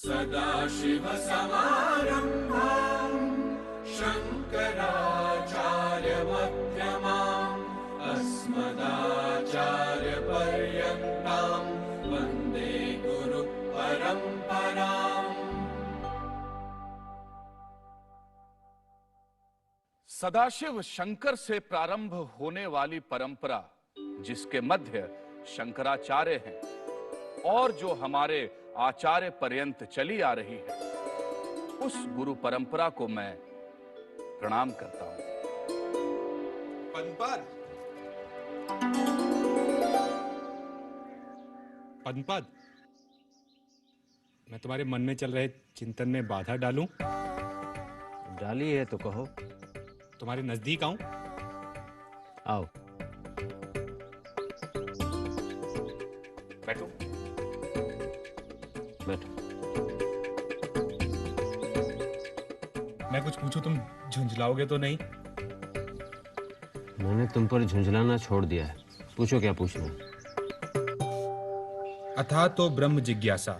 सदाशिवसमारम्भाम् शङ्कराचार्यमध्यमाम् अस्मदाचार्यपर्यन्ताम् वन्दे गुरुपरम्पराम्। सदाशिव शंकर से प्रारंभ होने वाली परंपरा जिसके मध्य शंकराचार्य हैं और जो हमारे आचार्य पर्यंत चली आ रही है, उस गुरु परंपरा को मैं प्रणाम करता हूं। पद्मपाद, मैं तुम्हारे मन में चल रहे चिंतन में बाधा डालूं? डाली है तो कहो। तुम्हारे नजदीक आऊं? आओ। बैठो। बैठो। मैं कुछ पूछूं, तुम झुंझलाओगे तो नहीं? मैंने तुम पर झुंझलाना छोड़ दिया है। पूछो क्या पूछना है। अथा तो ब्रह्म जिज्ञासा,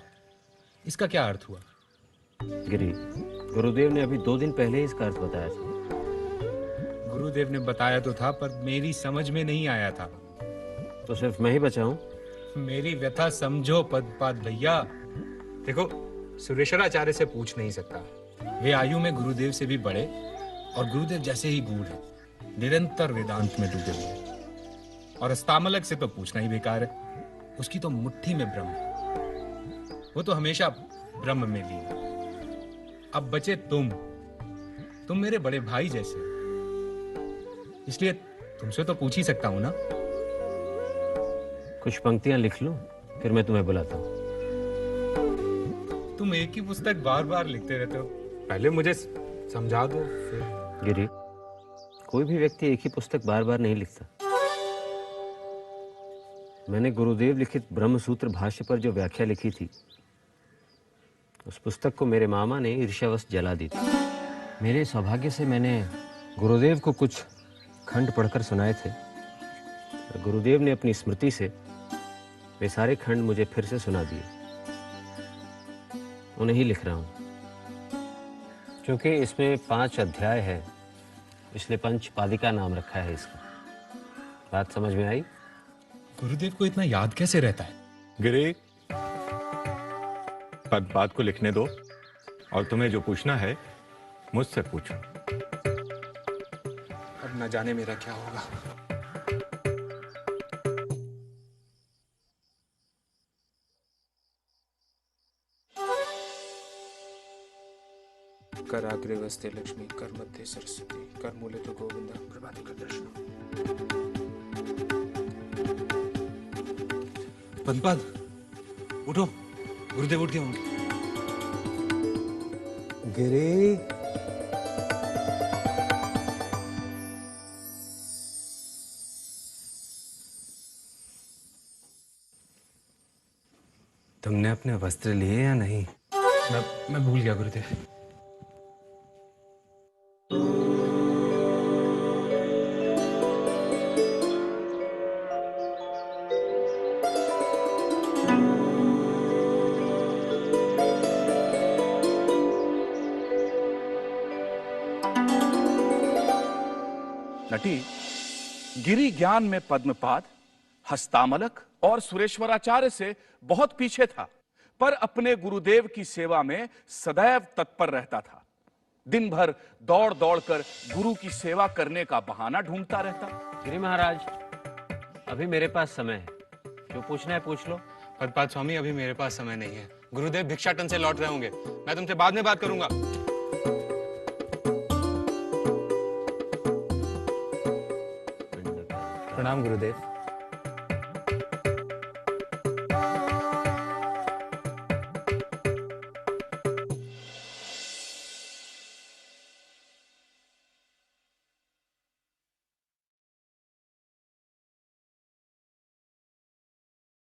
इसका क्या अर्थ हुआ? गिरी, गुरुदेव ने अभी 2 दिन पहले ही इसका अर्थ बताया था। गुरुदेव ने बताया तो था, पर मेरी समझ में नहीं आया था। तो सिर्फ मैं ही बचा हूं? मेरी व्यथा समझो पद्मपाद भैया। देखो, सुरेश्वराचार्य से पूछ नहीं सकता। वे आयु में गुरुदेव से भी बड़े और गुरुदेव जैसे ही गूढ़ हैं, निरंतर वेदांत में डूबे हुए। और अस्तामलक से तो पूछना ही बेकार है। उसकी तो मुट्ठी में ब्रह्म है। वो तो हमेशा ब्रह्म में लीन है। अब बचे तुम मेरे बड़े भाई जैसे, इसलिए तुमसे तो पूछ ही सकता हूं ना। कुछ पंक्तियां लिख लो, फिर मैं तुम्हें बुलाता हूं। तुम एक ही पुस्तक बार बार लिखते रहते हो। पहले मुझे समझा दो फिर। गिरी, कोई भी व्यक्ति एक ही पुस्तक बार बार नहीं लिखता। मैंने गुरुदेव लिखित ब्रह्म सूत्र भाष्य पर जो व्याख्या लिखी थी, उस पुस्तक को मेरे मामा ने ईर्ष्यावश जला दी थी। मेरे सौभाग्य से मैंने गुरुदेव को कुछ खंड पढ़कर सुनाए थे। गुरुदेव ने अपनी स्मृति से वे सारे खंड मुझे फिर से सुना दिए। उन्हें ही लिख रहा हूं। क्योंकि इसमें 5 अध्याय है, इसलिए पंचपादिका नाम रखा है इसका। बात समझ में आई? गुरुदेव को इतना याद कैसे रहता है? गिरी, पद्मपाद को लिखने दो और तुम्हें जो पूछना है मुझसे पूछो। अब न जाने मेरा क्या होगा। कराग्रे वस्ते लक्ष्मी, कर मध्य सरस्वती, कर मूले तो गोविंदा, प्रभाते कर दर्शन। पद्मपाद, उठो, गुरुदेव उठ गए होंगे। गिरी, तुमने अपने वस्त्र लिए या नहीं? मैं भूल गया गुरुदेव। नटी, गिरी ज्ञान में पद्मपाद, हस्तामलक और सुरेश्वराचार्य से बहुत पीछे था, पर अपने गुरुदेव की सेवा में सदैव तत्पर रहता था। दिन भर दौड़ दौड़कर गुरु की सेवा करने का बहाना ढूंढता रहता। गिरी महाराज, अभी मेरे पास समय है, जो पूछना है पूछ लो। पद्मपाद स्वामी, अभी मेरे पास समय नहीं है। गुरुदेव भिक्षाटन से लौट रहे होंगे। मैं तुमसे बाद में बात करूंगा। प्रणाम गुरुदेव।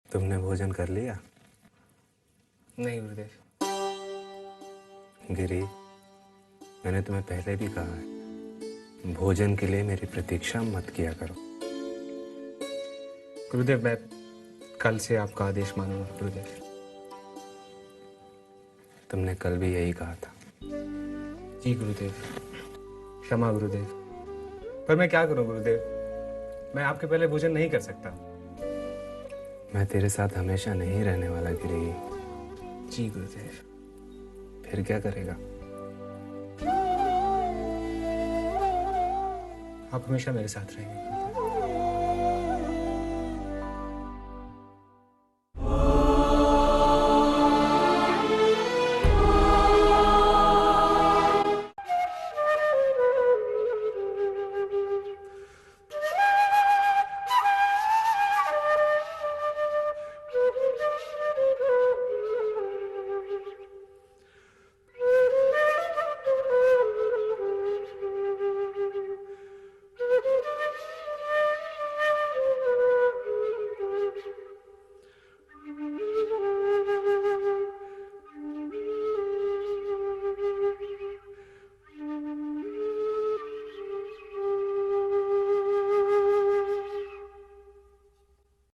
तुमने भोजन कर लिया? नहीं गुरुदेव। गिरी, मैंने तुम्हें पहले भी कहा है, भोजन के लिए मेरी प्रतीक्षा मत किया करो। गुरुदेव, मैं कल से आपका आदेश मानूंगा गुरुदेव। तुमने कल भी यही कहा था। जी गुरुदेव, क्षमा गुरुदेव। पर मैं क्या करूं गुरुदेव, मैं आपके पहले भोजन नहीं कर सकता। मैं तेरे साथ हमेशा नहीं रहने वाला गिरी। जी गुरुदेव। फिर क्या करेगा? आप हमेशा मेरे साथ रहेंगे गुरुदेव।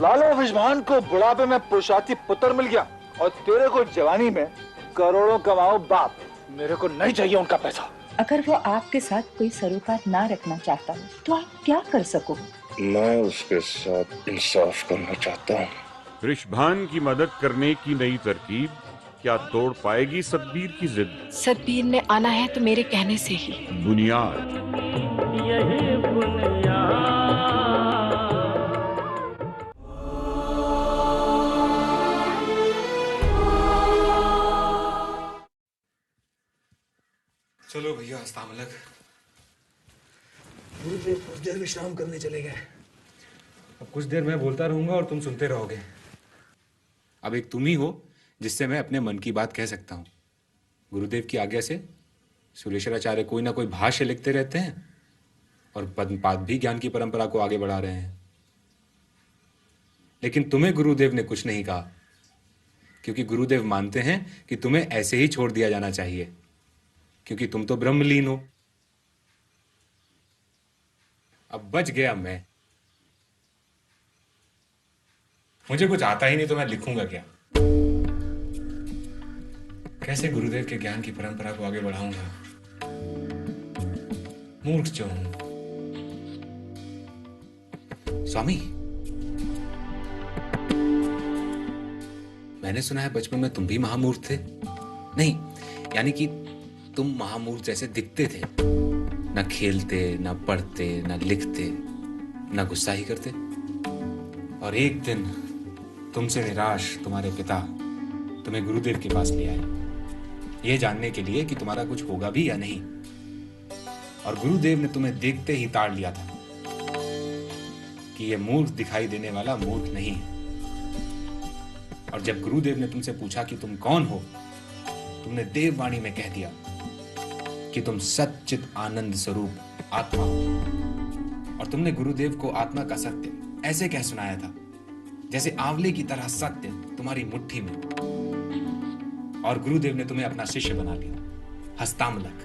लाला विजमान को बुढ़ापे में पुरुषार्थी पुत्र मिल गया और तेरे को जवानी में करोड़ों कमाओ बाप। मेरे को नहीं चाहिए उनका पैसा। अगर वो आपके साथ कोई सरोकार ना रखना चाहता हो तो आप क्या कर सकोगे? मैं उसके साथ इंसाफ करना चाहता हूँ। ऋषभान की मदद करने की नई तरकीब क्या तोड़ पाएगी सतबीर की जिद? सतबीर ने आना है तो मेरे कहने से ही। बुनियाद यही बुनियाद। चलो भैया अस्तामलक। गुरुदेव कुछ देर विश्राम करने चले गए। अब कुछ देर मैं बोलता रहूंगा और तुम सुनते रहोगे। अब एक तुम ही हो जिससे मैं अपने मन की बात कह सकता हूँ। गुरुदेव की आज्ञा से सुरेश्वराचार्य कोई ना कोई भाष्य लिखते रहते हैं और पद्मपाद भी ज्ञान की परंपरा को आगे बढ़ा रहे हैं। लेकिन तुम्हें गुरुदेव ने कुछ नहीं कहा, क्योंकि गुरुदेव मानते हैं कि तुम्हें ऐसे ही छोड़ दिया जाना चाहिए, क्योंकि तुम तो ब्रह्मलीन हो। अब बच गया मैं। मुझे कुछ आता ही नहीं तो मैं लिखूंगा क्या? कैसे गुरुदेव के ज्ञान की परंपरा को आगे बढ़ाऊंगा? मूर्ख जो हूं। स्वामी, मैंने सुना है बचपन में तुम भी महामूर्ख थे। नहीं, यानी कि तुम महामूर्ख जैसे दिखते थे। न खेलते, न पढ़ते, न लिखते, न गुस्सा ही करते। और एक दिन तुमसे निराश तुम्हारे पिता तुम्हें गुरुदेव के पास ले आए, ये जानने के लिए कि तुम्हारा कुछ होगा भी या नहीं। और गुरुदेव ने तुम्हें देखते ही ताड़ लिया था कि यह मूर्ख दिखाई देने वाला मूर्ख नहीं है। और जब गुरुदेव ने तुमसे पूछा कि तुम कौन हो, तुमने देववाणी में कह दिया कि तुम सच्चित आनंद स्वरूप आत्मा हो। और तुमने गुरुदेव को आत्मा का सत्य ऐसे कह सुनाया था जैसे आंवले की तरह सत्य तुम्हारी मुट्ठी में। और गुरुदेव ने तुम्हें अपना शिष्य बना लिया, हस्तामलक।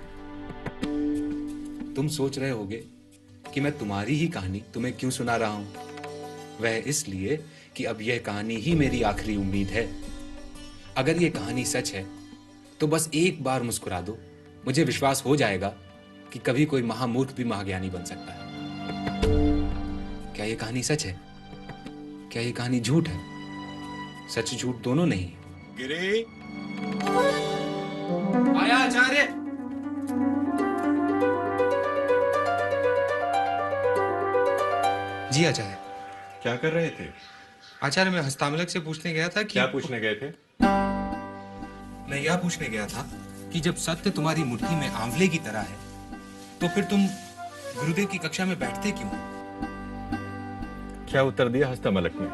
तुम सोच रहे होगे कि मैं तुम्हारी ही कहानी तुम्हें क्यों सुना रहा हूं। वह इसलिए कि अब यह कहानी ही मेरी आखिरी उम्मीद है। अगर यह कहानी सच है तो बस एक बार मुस्कुरा दो, मुझे विश्वास हो जाएगा कि कभी कोई महामूर्ख भी महाज्ञानी बन सकता है। क्या यह कहानी सच है? क्या यह कहानी झूठ है? सच झूठ दोनों नहीं। गिरी, आया आचार्य। जी आचार्य। क्या कर रहे थे? आचार्य, मैं हस्तामलक से पूछने गया था कि क्या पूछने गए थे? मैं यह पूछने गया था कि जब सत्य तुम्हारी मुट्ठी में आंवले की तरह है तो फिर तुम गुरुदेव की कक्षा में बैठते क्यों? क्या उत्तर दिया हस्तमलक ने?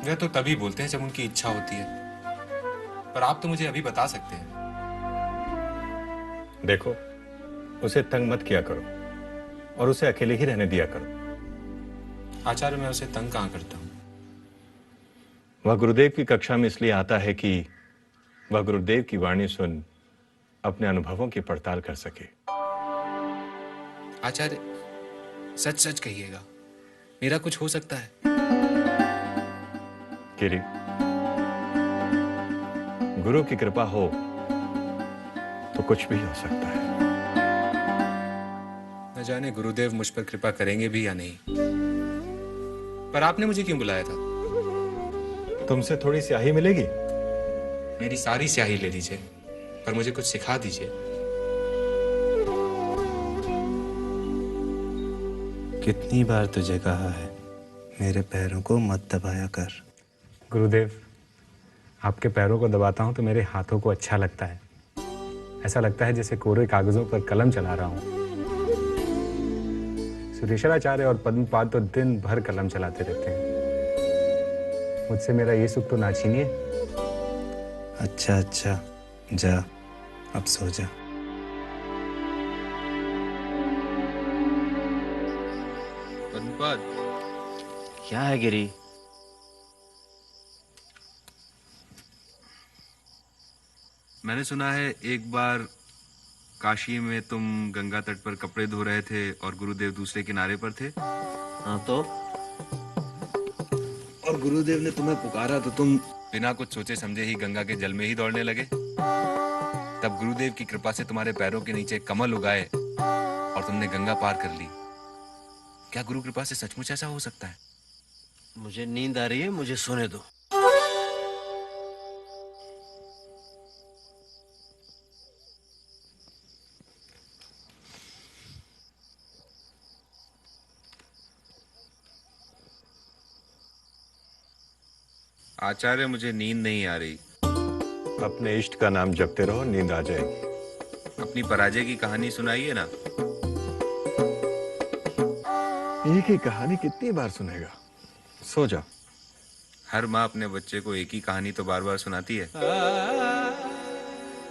वह तो तभी बोलते हैं जब उनकी इच्छा होती है, पर आप तो मुझे अभी बता सकते हैं। देखो, उसे तंग मत किया करो और उसे अकेले ही रहने दिया करो। आचार्य, मैं उसे तंग कहां करता हूं? वह गुरुदेव की कक्षा में इसलिए आता है कि वह गुरुदेव की वाणी सुन अपने अनुभवों की पड़ताल कर सके। आचार्य, सच सच कहिएगा, मेरा कुछ हो सकता है? गिरी, गुरु की कृपा हो कुछ भी हो सकता है। न जाने गुरुदेव मुझ पर कृपा करेंगे भी या नहीं, पर आपने मुझे क्यों बुलाया था? तुमसे थोड़ी स्याही मिलेगी। मेरी सारी स्याही ले लीजिए, पर मुझे कुछ सिखा दीजिए। कितनी बार तुझे कहा है मेरे पैरों को मत दबाया कर। गुरुदेव, आपके पैरों को दबाता हूं तो मेरे हाथों को अच्छा लगता है। ऐसा लगता है जैसे कोरे कागजों पर कलम चला रहा हूं। सुरेश्वराचार्य और पद्मपाद तो दिन भर कलम चलाते रहते हैं। मुझसे मेरा ये सुख तो ना छीनिए। अच्छा अच्छा, जा अब सो जा। पद्मपाद, क्या है गिरी? मैंने सुना है एक बार काशी में तुम गंगा तट पर कपड़े धो रहे थे और गुरुदेव दूसरे किनारे पर थे। हाँ तो? और गुरुदेव ने तुम्हें पुकारा तो तुम बिना कुछ सोचे समझे ही गंगा के जल में ही दौड़ने लगे। तब गुरुदेव की कृपा से तुम्हारे पैरों के नीचे कमल उगाए और तुमने गंगा पार कर ली। क्या गुरु कृपा से सचमुच ऐसा हो सकता है? मुझे नींद आ रही है, मुझे सोने दो। आचार्य, मुझे नींद नहीं आ रही। अपने इष्ट का नाम जपते रहो, नींद आ जाएगी। अपनी पराजय की कहानी सुनाइए ना। एक ही कहानी कितनी बार सुनेगा? सो जा। हर माँ अपने बच्चे को एक ही कहानी तो बार बार सुनाती है।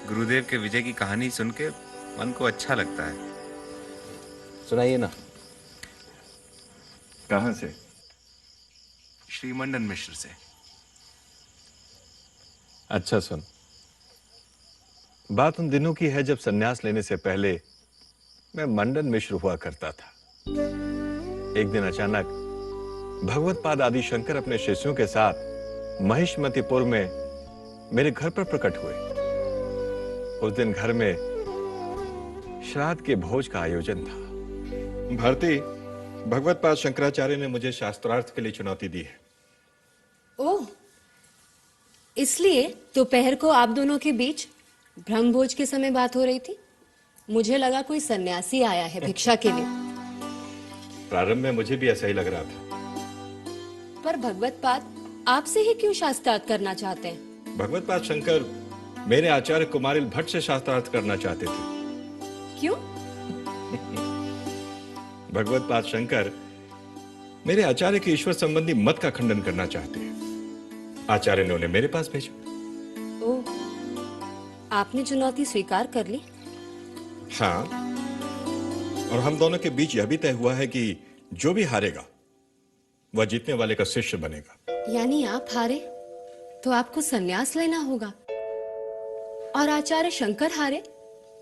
गुरुदेव के विजय की कहानी सुन के मन को अच्छा लगता है। सुनाइए ना। कहां से? श्री मंडन मिश्र से। अच्छा सुन। बात उन दिनों की है जब सन्यास लेने से पहले मैं मंडन मिश्र हुआ करता था। एक दिन अचानक भगवतपाद आदि शंकर अपने शिष्यों के साथ महिष्मतिपुर में मेरे घर पर प्रकट हुए। उस दिन घर में श्राद्ध के भोज का आयोजन था। भारती, भगवतपाद शंकराचार्य ने मुझे शास्त्रार्थ के लिए चुनौती दी है। ओह, इसलिए दोपहर को आप दोनों के बीच ब्रह्मभोज के समय बात हो रही थी। मुझे लगा कोई सन्यासी आया है भिक्षा के लिए। प्रारंभ में मुझे भी ऐसा ही लग रहा था। पर भगवतपाद आपसे ही क्यों शास्त्रार्थ करना चाहते हैं? भगवतपाद शंकर मेरे आचार्य कुमारिल भट्ट से शास्त्रार्थ करना चाहते थे। क्यों? भगवतपाद शंकर मेरे आचार्य के ईश्वर संबंधी मत का खंडन करना चाहते हैं। आचार्य ने उन्हें मेरे पास भेजा। ओह, आपने चुनौती स्वीकार कर ली? हाँ, और हम दोनों के बीच यह भी तय हुआ है कि जो भी हारेगा वह जीतने वाले का शिष्य बनेगा। यानी आप हारे तो आपको संन्यास लेना होगा, और आचार्य शंकर हारे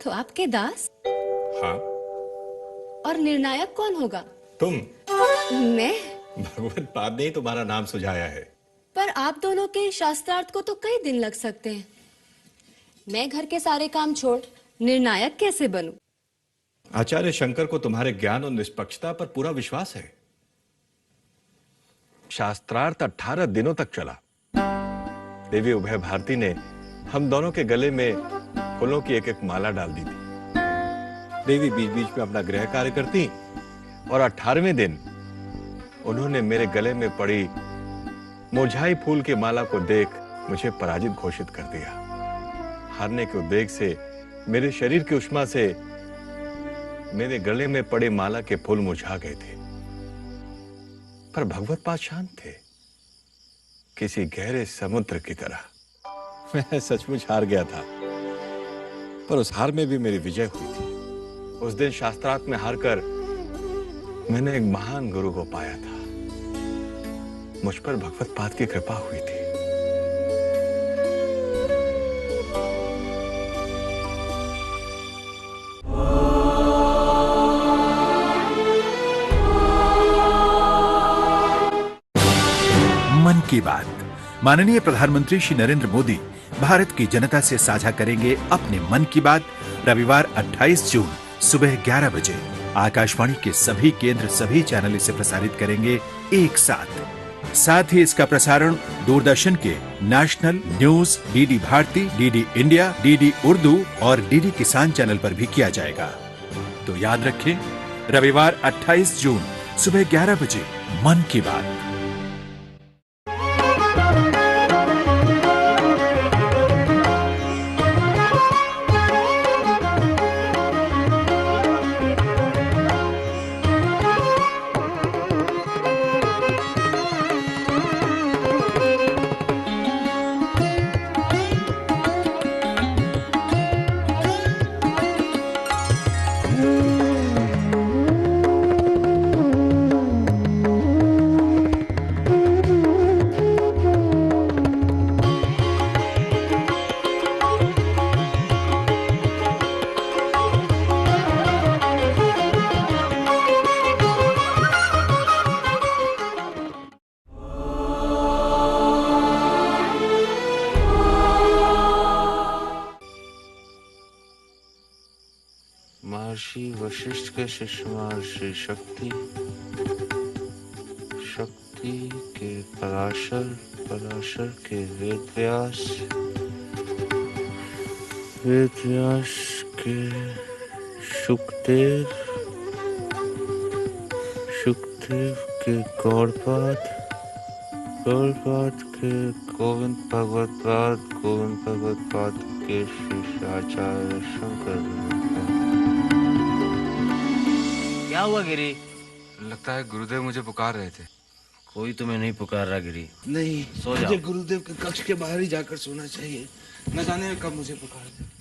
तो आपके दास? हाँ। और निर्णायक कौन होगा? तुम। मैं? भगवतपाद ने ही तुम्हारा नाम सुझाया है। पर आप दोनों के शास्त्रार्थ को तो कई दिन लग सकते हैं। मैं घर के सारे काम छोड़ निर्णायक कैसे बनूं? आचार्य शंकर को तुम्हारे ज्ञान और निष्पक्षता पर पूरा विश्वास है। शास्त्रार्थ 18 दिनों तक चला। देवी उभय भारती ने हम दोनों के गले में फूलों की एक एक माला डाल दी थी। देवी बीच बीच में अपना गृह कार्य करती और 18वें दिन उन्होंने मेरे गले में पड़ी मुरझाई फूल की माला को देख मुझे पराजित घोषित कर दिया। हारने के उद्वेग से मेरे शरीर की उष्मा से मेरे गले में पड़े माला के फूल मुरझा गए थे। पर भगवतपाद शांत थे, किसी गहरे समुद्र की तरह। मैं सचमुच हार गया था, पर उस हार में भी मेरी विजय हुई थी। उस दिन शास्त्रार्थ में हारकर मैंने एक महान गुरु को पाया था। मुझ पर भगवतपाद की कृपा हुई थी। मन की बात। माननीय प्रधानमंत्री श्री नरेंद्र मोदी भारत की जनता से साझा करेंगे अपने मन की बात रविवार 28 जून सुबह 11 बजे। आकाशवाणी के सभी केंद्र सभी चैनल इसे प्रसारित करेंगे एक साथ ही इसका प्रसारण दूरदर्शन के national news, DD Bharati, DD India, DD Urdu और डीडी किसान चैनल पर भी किया जाएगा। तो याद रखें, रविवार 28 जून सुबह 11 बजे मन की बात। महर्षि वशिष्ठ के शिष्य महर्षि शक्ति के पराशर के वेदव्यास के शुकदेव के गौड़पाद के गोविंद भगवत के शिष्य आचार्य शंकर। क्या हुआ गिरी? लगता है गुरुदेव मुझे पुकार रहे थे। कोई तुम्हें नहीं पुकार रहा गिरी। नहीं, सो जाओ। मुझे गुरुदेव के कक्ष के बाहर ही जाकर सोना चाहिए। न जाने कब मुझे पुकार दे।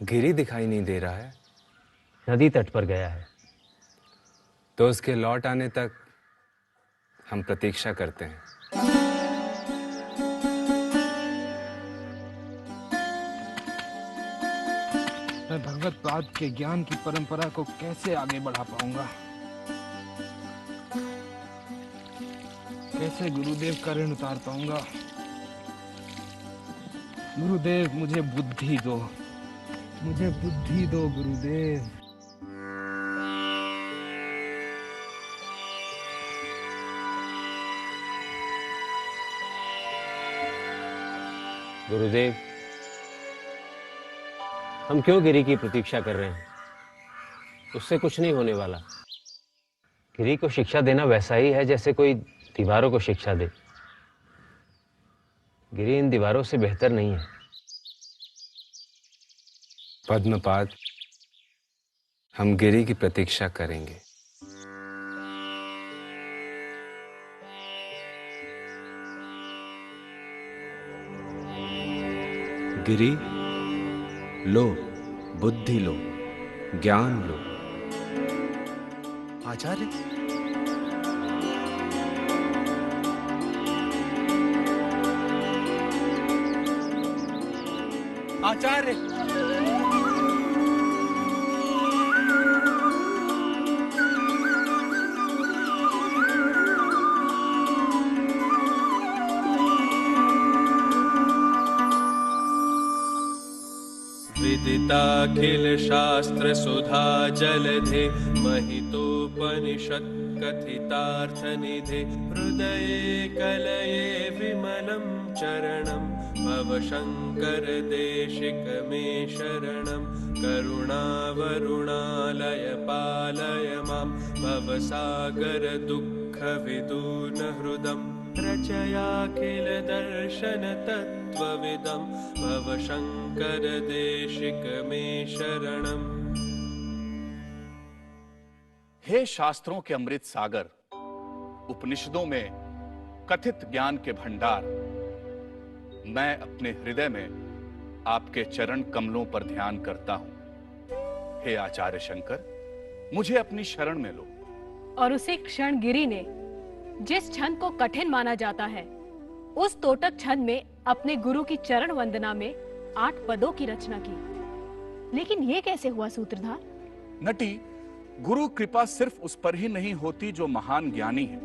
गिरी दिखाई नहीं दे रहा है। नदी तट पर गया है। तो उसके लौट आने तक हम प्रतीक्षा करते हैं। मैं भगवत पाद के ज्ञान की परंपरा को कैसे आगे बढ़ा पाऊंगा? कैसे गुरुदेव का ऋण उतार पाऊंगा? गुरुदेव मुझे बुद्धि दो, मुझे बुद्धि दो गुरुदेव। गुरुदेव, हम क्यों गिरी की प्रतीक्षा कर रहे हैं? उससे कुछ नहीं होने वाला। गिरी को शिक्षा देना वैसा ही है जैसे कोई दीवारों को शिक्षा दे। गिरी इन दीवारों से बेहतर नहीं है। पद्मपाद, हम गिरी की प्रतीक्षा करेंगे। गिरी, लो, बुद्धि लो, ज्ञान लो। आचार्य, आचार्य, विदिताखिल शास्त्र सुधा जलधे महितोपनिषत् कथितार्थनिधे हृदये कलये विमलं चरणं भव शङ्कर देशिक मे शरणं करुणावरुणालय पालय मां भवसागर दुःखविदून हृदं रचयाखिल दर्शन तत्त्वविदं भव शङ्कर देशिक मे शरणम्। हे शास्त्रों के अमृत सागर, उपनिषदों में कथित ज्ञान के भंडार, मैं अपने हृदय में आपके चरण कमलों पर ध्यान करता हूं। हे आचार्य शंकर, मुझे अपनी शरण में लो। और उसी क्षण गिरि ने जिस छंद को कठिन माना जाता है, उस तोटक छंद में अपने गुरु की चरण वंदना में 8 पदों की रचना की। लेकिन ये कैसे हुआ सूत्रधार? नटी, गुरु कृपा सिर्फ उस पर ही नहीं होती जो महान ज्ञानी है,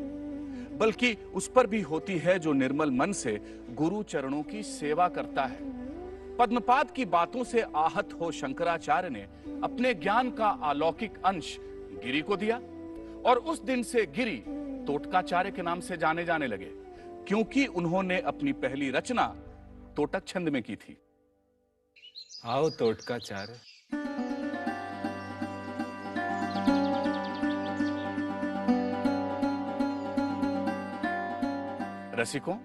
बल्कि उस पर भी होती है जो निर्मल मन से गुरु चरणों की सेवा करता है। पद्मपाद की बातों से आहत हो शंकराचार्य ने अपने ज्ञान का अलौकिक अंश गिरि को दिया, और उस दिन से गिरि तोटकाचार्य के नाम से जाने जाने लगे, क्योंकि उन्होंने अपनी पहली रचना तोटक छंद में की थी। आओ तोटकाचार्य। रसिकों,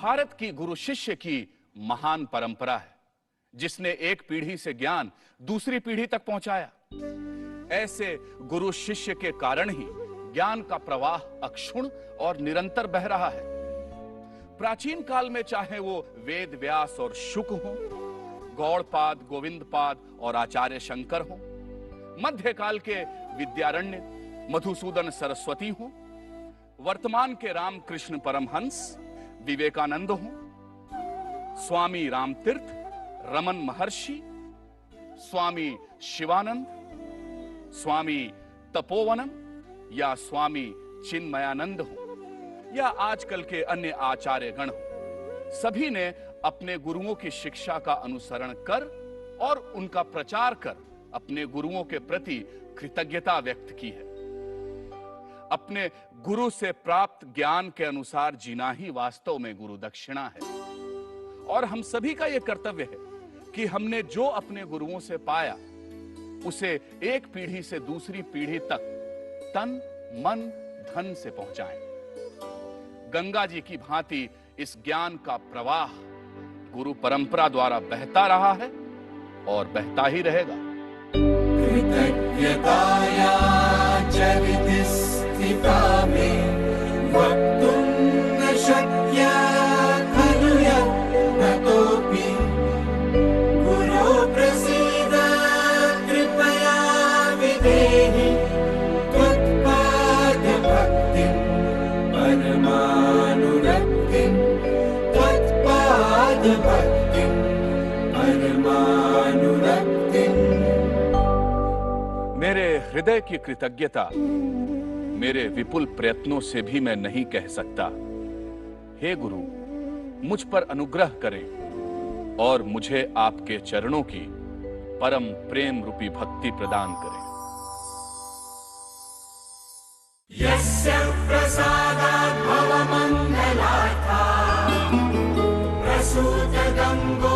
भारत की गुरु शिष्य की महान परंपरा है, जिसने एक पीढ़ी से ज्ञान दूसरी पीढ़ी तक पहुंचाया। ऐसे गुरु शिष्य के कारण ही ज्ञान का प्रवाह अक्षुण्ण और निरंतर बह रहा है। प्राचीन काल में चाहे वो वेद व्यास और शुक हो, गौड़पाद, गोविंदपाद और आचार्य शंकर हो, मध्यकाल के विद्यारण्य, मधुसूदन सरस्वती हो, वर्तमान के रामकृष्ण परमहंस, विवेकानंद हो, स्वामी रामतीर्थ, रमन महर्षि, स्वामी शिवानंद, स्वामी तपोवनम या स्वामी चिन्मयानंद हो, या आजकल के अन्य आचार्य गण हो, सभी ने अपने गुरुओं की शिक्षा का अनुसरण कर और उनका प्रचार कर अपने गुरुओं के प्रति कृतज्ञता व्यक्त की है। अपने गुरु से प्राप्त ज्ञान के अनुसार जीना ही वास्तव में गुरु दक्षिणा है। और हम सभी का यह कर्तव्य है कि हमने जो अपने गुरुओं से पाया, उसे एक पीढ़ी से दूसरी पीढ़ी तक तन मन धन से पहुंचाएं। गंगा जी की भांति इस ज्ञान का प्रवाह गुरु परंपरा द्वारा बहता रहा है और बहता ही रहेगा। कृतज्ञताया चरित स्थिता में वक्तुं न शक्या खलु यत्नतोऽपि गुरो प्रसीद कृपया विधेहि त्वत्पाद भक्तिं परमानुरक्तिं त्वत्पाद भक्तिं परमानुरक्तिं। मेरे हृदय की कृतज्ञता मेरे विपुल प्रयत्नों से भी मैं नहीं कह सकता। हे गुरु, मुझ पर अनुग्रह करें और मुझे आपके चरणों की परम प्रेम रूपी भक्ति प्रदान करें। यस्य प्रसादात् भवमङ्गलार्था प्रसूत गङ्गो